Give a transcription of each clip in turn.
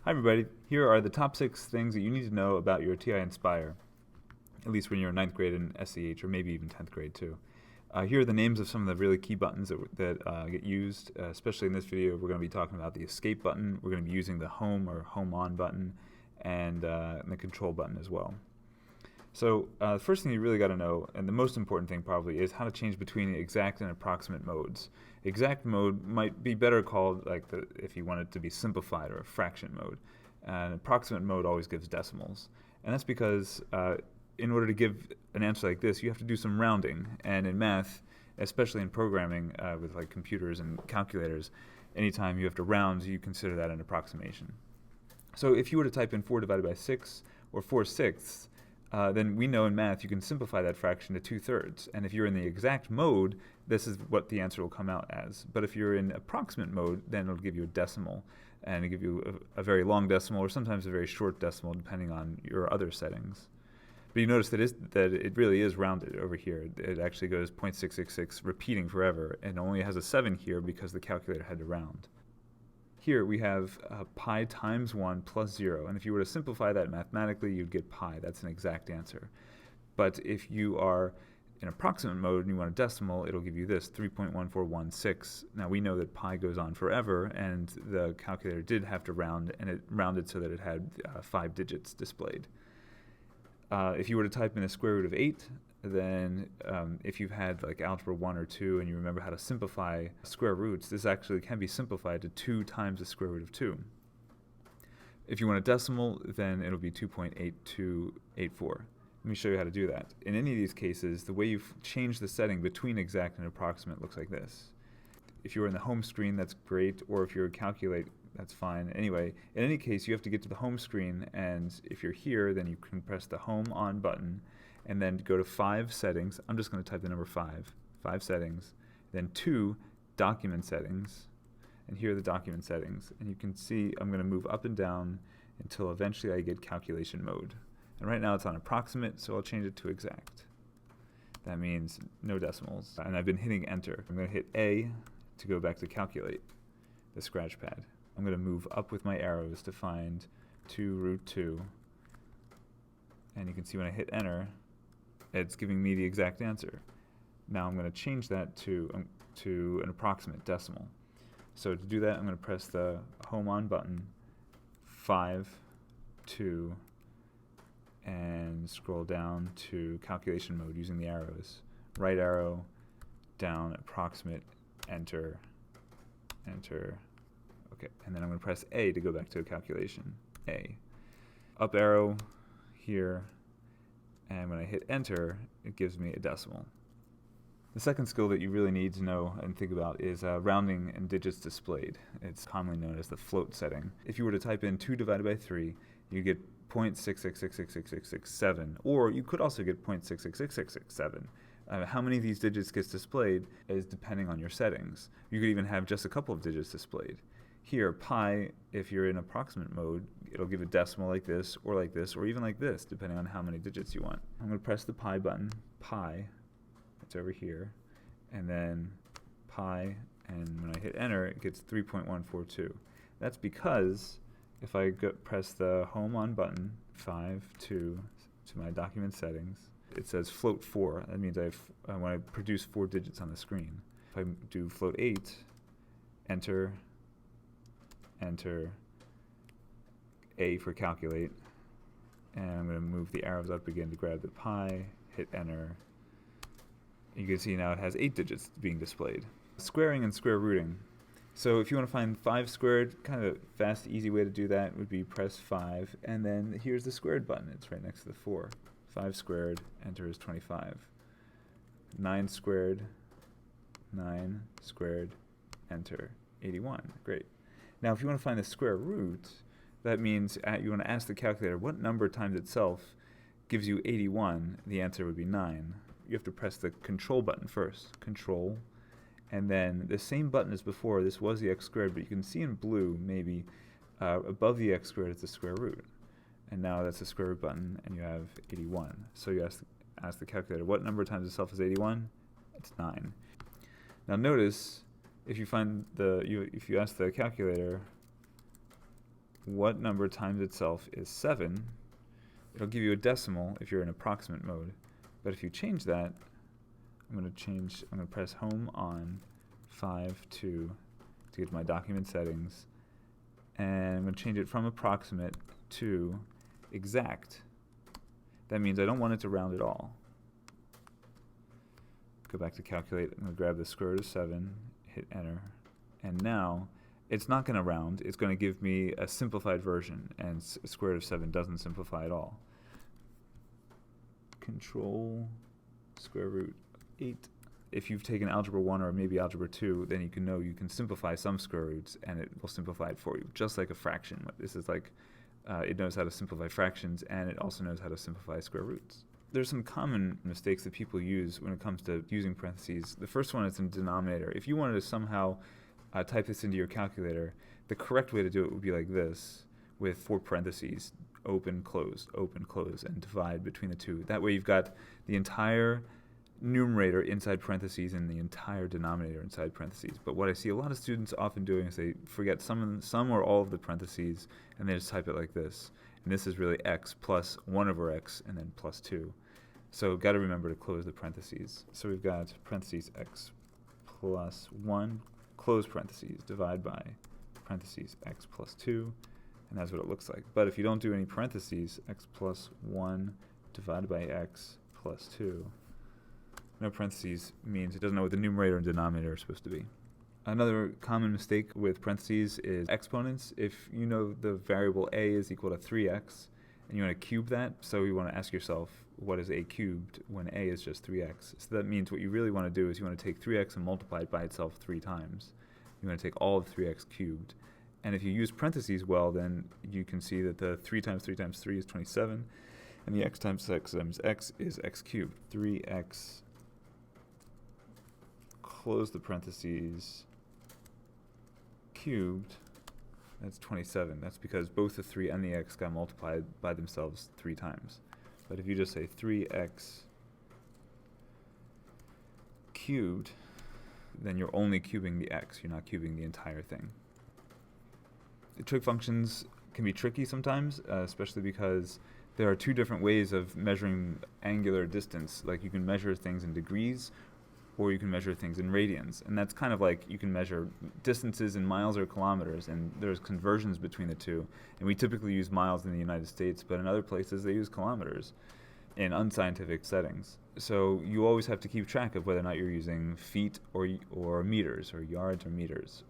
Hi everybody, here are the top 6 things that you need to know about your TI-nSpire, at least when you're in 9th grade in SCH, or maybe even 10th grade too. Here are the names of some of the really key buttons that get used, especially in this video. We're going to be talking about the escape button, we're going to be using the home or home on button, and the control button as well. So the first thing you really got to know, and the most important thing probably, is how to change between the exact and approximate modes. Exact mode might be better called, like, if you want it to be simplified, or a fraction mode. And approximate mode always gives decimals. And that's because in order to give an answer like this, you have to do some rounding. And in math, especially in programming with like computers and calculators, anytime you have to round, you consider that an approximation. So if you were to type in 4 divided by 6 or 4/6, then we know in math you can simplify that fraction to 2/3. And if you're in the exact mode, this is what the answer will come out as. But if you're in approximate mode, then it'll give you a decimal. And it'll give you a very long decimal, or sometimes a very short decimal, depending on your other settings. But you notice that it really is rounded over here. It actually goes 0.666, repeating forever, and only has a 7 here because the calculator had to round. Here we have pi times 1 plus 0, and if you were to simplify that mathematically, you'd get pi. That's an exact answer. But if you are in approximate mode and you want a decimal, it'll give you this, 3.1416. Now we know that pi goes on forever, and the calculator did have to round, and it rounded so that it had 5 digits displayed. If you were to type in a square root of 8, then if you've had like algebra 1 or 2 and you remember how to simplify square roots, this actually can be simplified to 2 times the square root of 2. If you want a decimal, then it'll be 2.8284. Let me show you how to do that. In any of these cases, the way you've changed the setting between exact and approximate looks like this. If you're in the home screen, that's great, or if you're calculate, that's fine. Anyway, in any case, you have to get to the home screen, and if you're here, then you can press the home on button, and then go to 5 settings. I'm just going to type the number 5 settings, then 2 document settings, and here are the document settings. And you can see I'm going to move up and down until eventually I get calculation mode. And right now it's on approximate, so I'll change it to exact. That means no decimals. And I've been hitting enter. I'm going to hit A to go back to calculate, the scratch pad. I'm going to move up with my arrows to find 2√2. And you can see when I hit enter, it's giving me the exact answer. Now I'm going to change that to an approximate decimal. So to do that, I'm going to press the home on button, 5, 2, and scroll down to calculation mode using the arrows. Right arrow, down, approximate, enter, enter. Okay, and then I'm going to press A to go back to a calculation. A. Up arrow here, and when I hit enter, it gives me a decimal. The second skill that you really need to know and think about is rounding and digits displayed. It's commonly known as the float setting. If you were to type in 2 divided by 3, you get 0.6666667, or you could also get 0.6666667. How many of these digits gets displayed is depending on your settings. You could even have just a couple of digits displayed. Here, pi, if you're in approximate mode, it'll give a decimal like this, or even like this, depending on how many digits you want. I'm going to press the pi button, pi, it's over here, and then pi, and when I hit enter, it gets 3.142. That's because if I press the home on button, 5, 2, to my document settings, it says float 4. That means I want to produce 4 digits on the screen. If I do float 8, enter, enter, A for calculate, and I'm going to move the arrows up again to grab the pi, hit enter. You can see now it has 8 digits being displayed. Squaring and square rooting. So if you want to find 5 squared, kind of a fast, easy way to do that would be press 5, and then here's the squared button. It's right next to the 4. 5 squared, enter is 25. 9 squared, 9 squared, enter, 81. Great. Now if you want to find the square root, that means you want to ask the calculator what number times itself gives you 81. The answer would be 9. You have to press the control button first. Control. And then the same button as before, this was the x squared, but you can see in blue, maybe above the x squared is the square root. And now that's the square root button, and you have 81. So you ask the calculator, what number times itself is 81? It's 9. Now notice, if you ask the calculator what number times itself is 7. It'll give you a decimal if you're in approximate mode. But if you change that, I'm going to press home on 5 to get to my document settings. And I'm going to change it from approximate to exact. That means I don't want it to round at all. Go back to calculate. I'm going to grab the square root of 7, hit enter. And now it's not going to round. It's going to give me a simplified version. And square root of 7 doesn't simplify at all. Control square root 8. If you've taken algebra 1 or maybe algebra 2, then you can know you can simplify some square roots and it will simplify it for you, just like a fraction. This is like it knows how to simplify fractions, and it also knows how to simplify square roots. There's some common mistakes that people use when it comes to using parentheses. The first one is in denominator. If you wanted to somehow type this into your calculator, the correct way to do it would be like this, with 4 parentheses, open, close, and divide between the two. That way you've got the entire numerator inside parentheses and the entire denominator inside parentheses. But what I see a lot of students often doing is they forget some or all of the parentheses, and they just type it like this. And this is really x plus 1 over x and then plus 2. So got to remember to close the parentheses. So we've got parentheses x plus 1, close parentheses, divide by parentheses x plus 2, and that's what it looks like. But if you don't do any parentheses, x plus 1 divided by x plus 2, no parentheses means it doesn't know what the numerator and denominator are supposed to be. Another common mistake with parentheses is exponents. If you know the variable a is equal to 3x, and you want to cube that, so you want to ask yourself, what is a cubed when a is just 3x? So that means what you really want to do is you want to take 3x and multiply it by itself 3 times. You want to take all of 3x cubed. And if you use parentheses well, then you can see that the 3 times 3 times 3 is 27, and the x times x times x is x cubed. 3x, close the parentheses, cubed, that's 27. That's because both the 3 and the x got multiplied by themselves 3 times. But if you just say 3x cubed, then you're only cubing the x. You're not cubing the entire thing. The trig functions can be tricky sometimes, especially because there are 2 different ways of measuring angular distance. Like you can measure things in degrees, or you can measure things in radians. And that's kind of like you can measure distances in miles or kilometers, and there's conversions between the two. And we typically use miles in the United States, but in other places they use kilometers in unscientific settings. So you always have to keep track of whether or not you're using feet or meters, or yards or meters.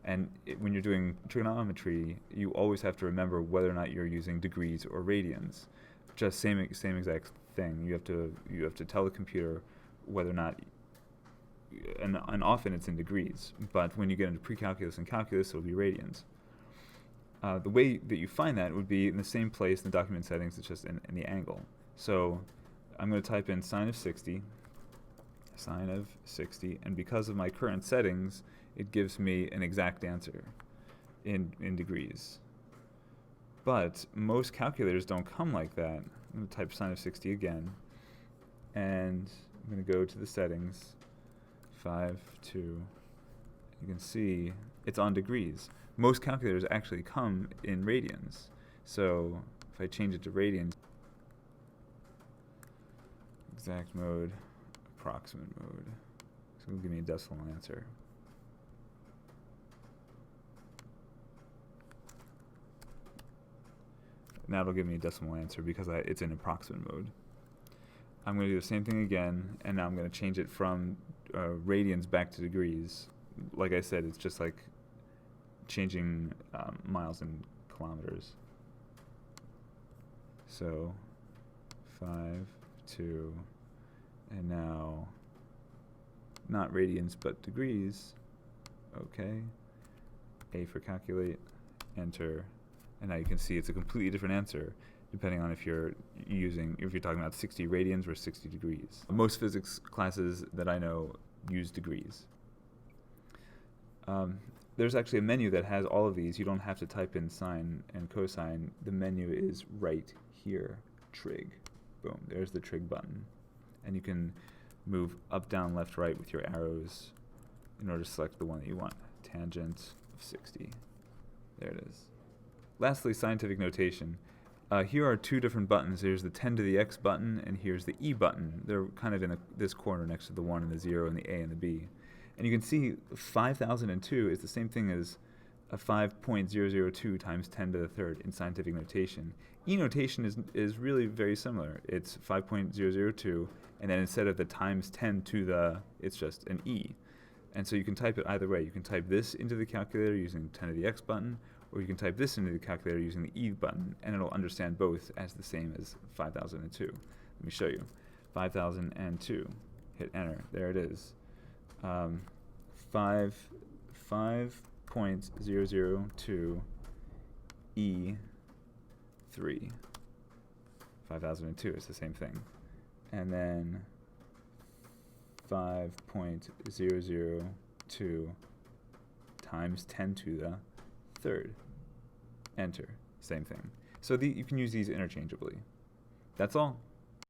When you're doing trigonometry, you always have to remember whether or not you're using degrees or radians. Just same exact thing. You have to tell the computer whether or not, and often it's in degrees, but when you get into pre-calculus and calculus, it'll be radians. The way that you find that would be in the same place in the document settings, it's just in the angle. So I'm going to type in sine of 60, and because of my current settings, it gives me an exact answer in degrees. But most calculators don't come like that. I'm going to type sine of 60 again, and I'm going to go to the settings, 5, 2. You can see it's on degrees. Most calculators actually come in radians. So if I change it to radians, exact mode, approximate mode, so it'll give me a decimal answer. Now it'll give me a decimal answer because it's in approximate mode. I'm going to do the same thing again, and now I'm going to change it from radians back to degrees. Like I said, it's just like changing miles and kilometers. So 5, 2, and now not radians but degrees. Okay. A for calculate, enter, and now you can see it's a completely different answer depending on if you're talking about 60 radians or 60 degrees. Most physics classes that I know use degrees. There's actually a menu that has all of these. You don't have to type in sine and cosine. The menu is right here, trig. Boom, there's the trig button. And you can move up, down, left, right with your arrows in order to select the one that you want. Tangent of 60. There it is. Lastly, scientific notation. Here are two different buttons. Here's the 10 to the x button, and here's the e button. They're kind of in this corner next to the 1 and the 0 and the a and the b. And you can see 5002 is the same thing as a 5.002 times 10 to the third in scientific notation. E notation is really very similar. It's 5.002, and then instead of the times 10 to the, it's just an e. And so you can type it either way. You can type this into the calculator using 10 to the x button, or you can type this into the calculator using the e button, and it'll understand both as the same as 5002. Let me show you. 5002. Hit enter. There it is. 5.002 E3. 5002 is the same thing. And then 5.002 times 10 to the third. Enter. Same thing. So you can use these interchangeably. That's all.